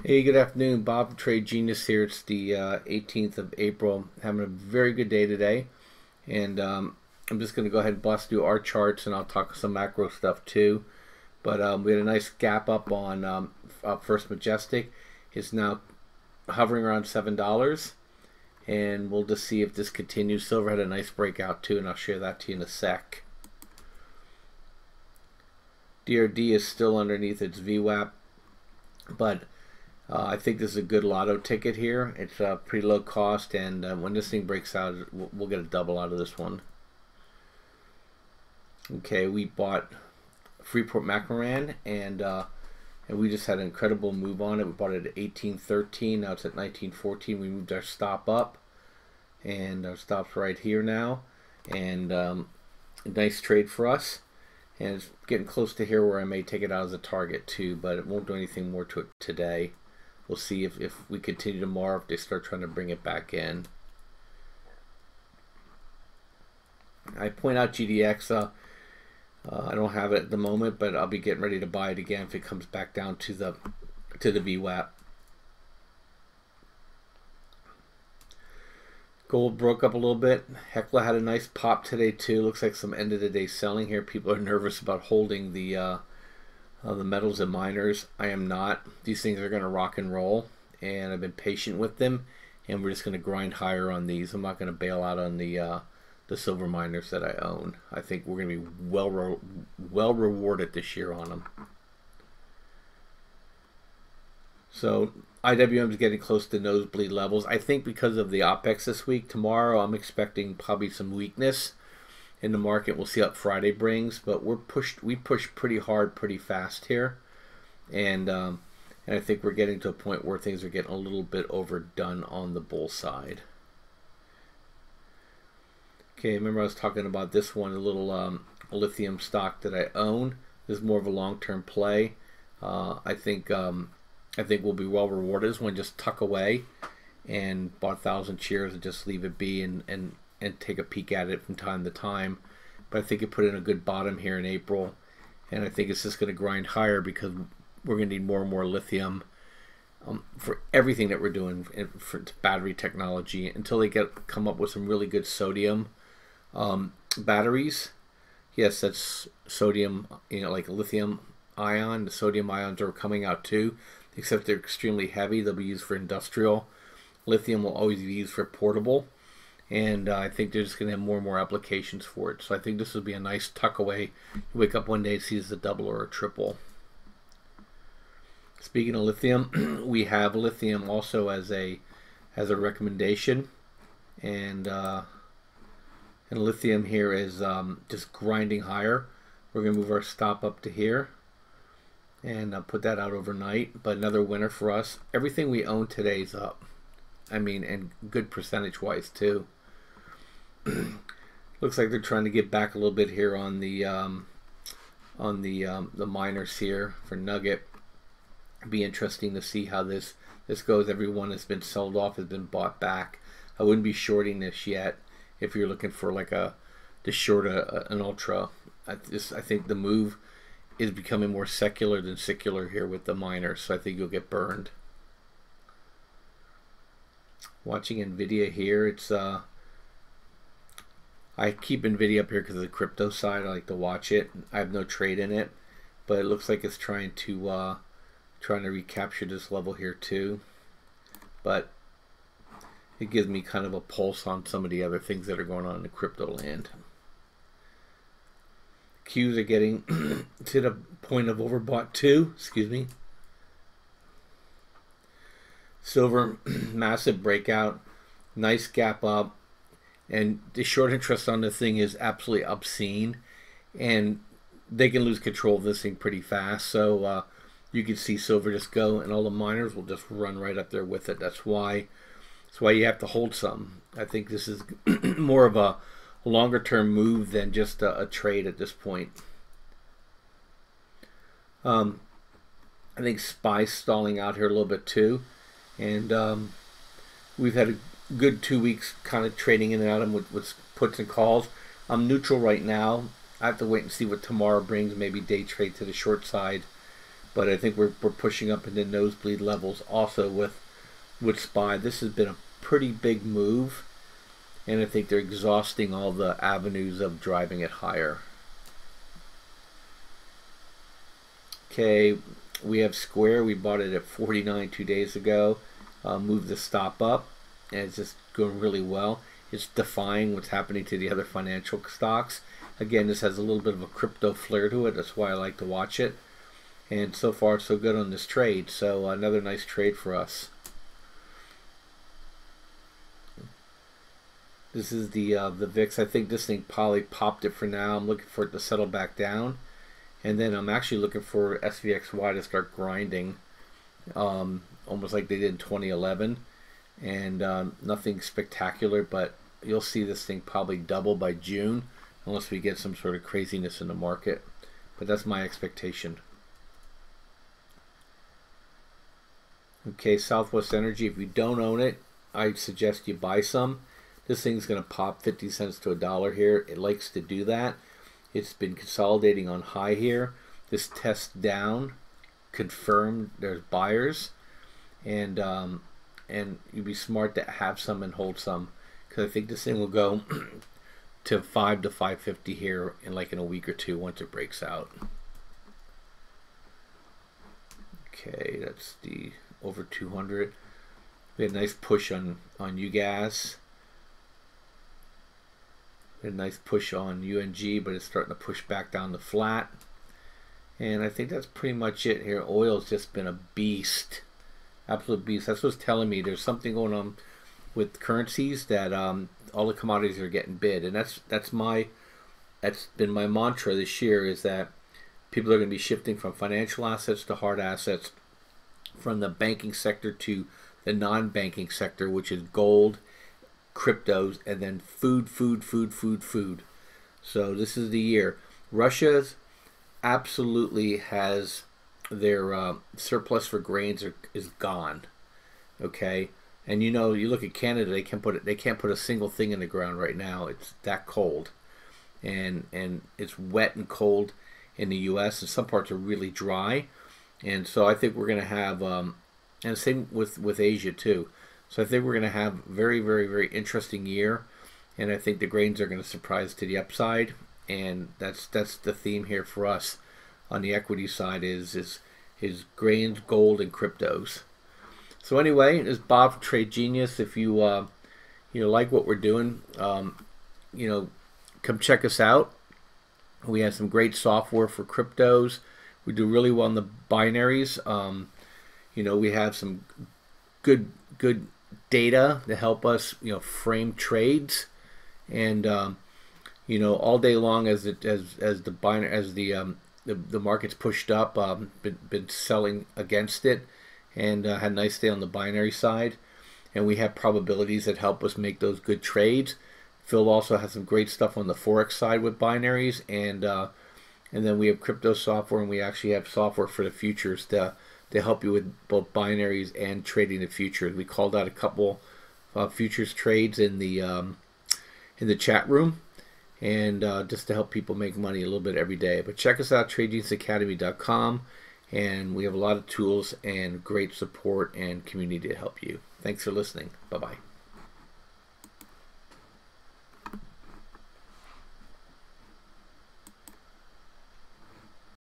Hey, good afternoon. Bob, Trade Genius here. It's the 18th of April. Having a very good day today. And I'm just going to go ahead and bust through our charts and I'll talk some macro stuff too. But we had a nice gap up on First Majestic. It's now hovering around $7. And we'll just see if this continues. Silver had a nice breakout too, and I'll share that to you in a sec. DRD is still underneath its VWAP, but I think this is a good lotto ticket here. It's pretty low cost, and when this thing breaks out, we'll get a double out of this one. Okay, we bought Freeport-McMoRan, and we just had an incredible move on it. We bought it at 18.13. Now it's at 19.14. We moved our stop up, and our stop's right here now. And a nice trade for us. And it's getting close to here where I may take it out as a target too, but it won't do anything more to it today. We'll see if we continue tomorrow, if they start trying to bring it back in. I point out GDX. I don't have it at the moment, but I'll be getting ready to buy it again if it comes back down to the VWAP. Gold broke up a little bit. Hecla had a nice pop today too. Looks like some end of the day selling here. People are nervous about holding the metals and miners. I am not. These things are going to rock and roll, and I've been patient with them, and we're just going to grind higher on these. I'm not going to bail out on the silver miners that I own. I think we're going to be well rewarded this year on them. So IWM is getting close to nosebleed levels. I think because of the OPEX this week. Tomorrow I'm expecting probably some weakness in the market. We'll see what Friday brings, but we push pretty hard, pretty fast here, and I think we're getting to a point where things are getting a little bit overdone on the bull side. Okay, remember I was talking about this one, a little lithium stock that I own. This is more of a long-term play. I think we'll be well rewarded. This one just tuck away and bought 1,000 shares and just leave it be and take a peek at it from time to time. But I think it put in a good bottom here in April, and I think it's just going to grind higher because we're going to need more and more lithium for everything that we're doing for battery technology until they come up with some really good sodium batteries. Yes, that's sodium, like a lithium ion. The sodium ions are coming out too, except they're extremely heavy. They'll be used for industrial. Lithium will always be used for portable. And I think they're just going to have more and more applications for it. So I think this will be a nice tuck away. You wake up one day and see it's a double or a triple. Speaking of lithium, we have lithium also as a recommendation, and lithium here is just grinding higher. We're going to move our stop up to here, and I'll put that out overnight. But another winner for us. Everything we own today is up. I mean, and good percentage wise too. Looks like they're trying to get back a little bit here on the miners here for Nugget. Be interesting to see how this goes. Everyone that's been sold off has been bought back. I wouldn't be shorting this yet if you're looking for like to short an ultra. I think the move is becoming more secular than secular here with the miners, so I think you'll get burned. Watching Nvidia here, it's I keep Nvidia up here because of the crypto side. I like to watch it. I have no trade in it, but it looks like it's trying to recapture this level here too. But it gives me kind of a pulse on some of the other things that are going on in the crypto land. Qs are getting to the point of overbought too. Excuse me. Silver, massive breakout, nice gap up, and the short interest on this thing is absolutely obscene, and they can lose control of this thing pretty fast. So you can see silver just go, and all the miners will just run right up there with it. That's why you have to hold some. I think this is more of a longer term move than just a trade at this point. I think SPY's stalling out here a little bit too. And we've had a good 2 weeks kind of trading in and out of them with puts and calls. I'm neutral right now. I have to wait and see what tomorrow brings. Maybe day trade to the short side. but I think we're pushing up into nosebleed levels also with SPY. This has been a pretty big move, and I think they're exhausting all the avenues of driving it higher. Okay, we have Square. We bought it at 49 2 days ago. Moved the stop up, and it's just going really well. It's defying what's happening to the other financial stocks. Again, this has a little bit of a crypto flair to it. That's why I like to watch it. And so far, so good on this trade. So another nice trade for us. This is the VIX. I think this thing probably popped it for now. I'm looking for it to settle back down. And then I'm actually looking for SVXY to start grinding, almost like they did in 2011. And nothing spectacular, but you'll see this thing probably double by June, unless we get some sort of craziness in the market. But that's my expectation. Okay, Southwest Energy, if you don't own it, I suggest you buy some. This thing's going to pop 50 cents to $1 here. It likes to do that. It's been consolidating on high here. This test down confirmed there's buyers, and you'd be smart to have some and hold some, because I think this thing will go to 5 to 550 here in a week or two once it breaks out. Okay, that's the over 200. We had a nice push on UGAS. A nice push on UNG, but it's starting to push back down to flat. And I think that's pretty much it here. Oil's just been a beast, absolute beast. That's what's telling me there's something going on with currencies, that all the commodities are getting bid, and that's been my mantra this year, is that people are going to be shifting from financial assets to hard assets, from the banking sector to the non-banking sector, which is gold, cryptos, and then food. So this is the year. Russia's absolutely has their surplus for grains is gone. Okay, and you look at Canada, they can't put a single thing in the ground right now. It's that cold, and it's wet and cold in the U.S. and some parts are really dry, and so I think we're going to have and same with Asia too. So I think we're going to have very, very, very interesting year, and I think the grains are going to surprise to the upside, and that's the theme here for us on the equity side is grains, gold, and cryptos. So anyway, this is Bob from Trade Genius. If you like what we're doing, come check us out. We have some great software for cryptos. We do really well in the binaries. We have some good data to help us frame trades, and all day long as the market's pushed up, been selling against it, and had a nice day on the binary side, and we have probabilities that help us make those good trades. Phil also has some great stuff on the forex side with binaries, and then we have crypto software, and we actually have software for the futures to help you with both binaries and trading the futures. We called out a couple futures trades in the chat room, and just to help people make money a little bit every day. But check us out, TradeGeniusAcademy.com, and we have a lot of tools and great support and community to help you. Thanks for listening. Bye-bye.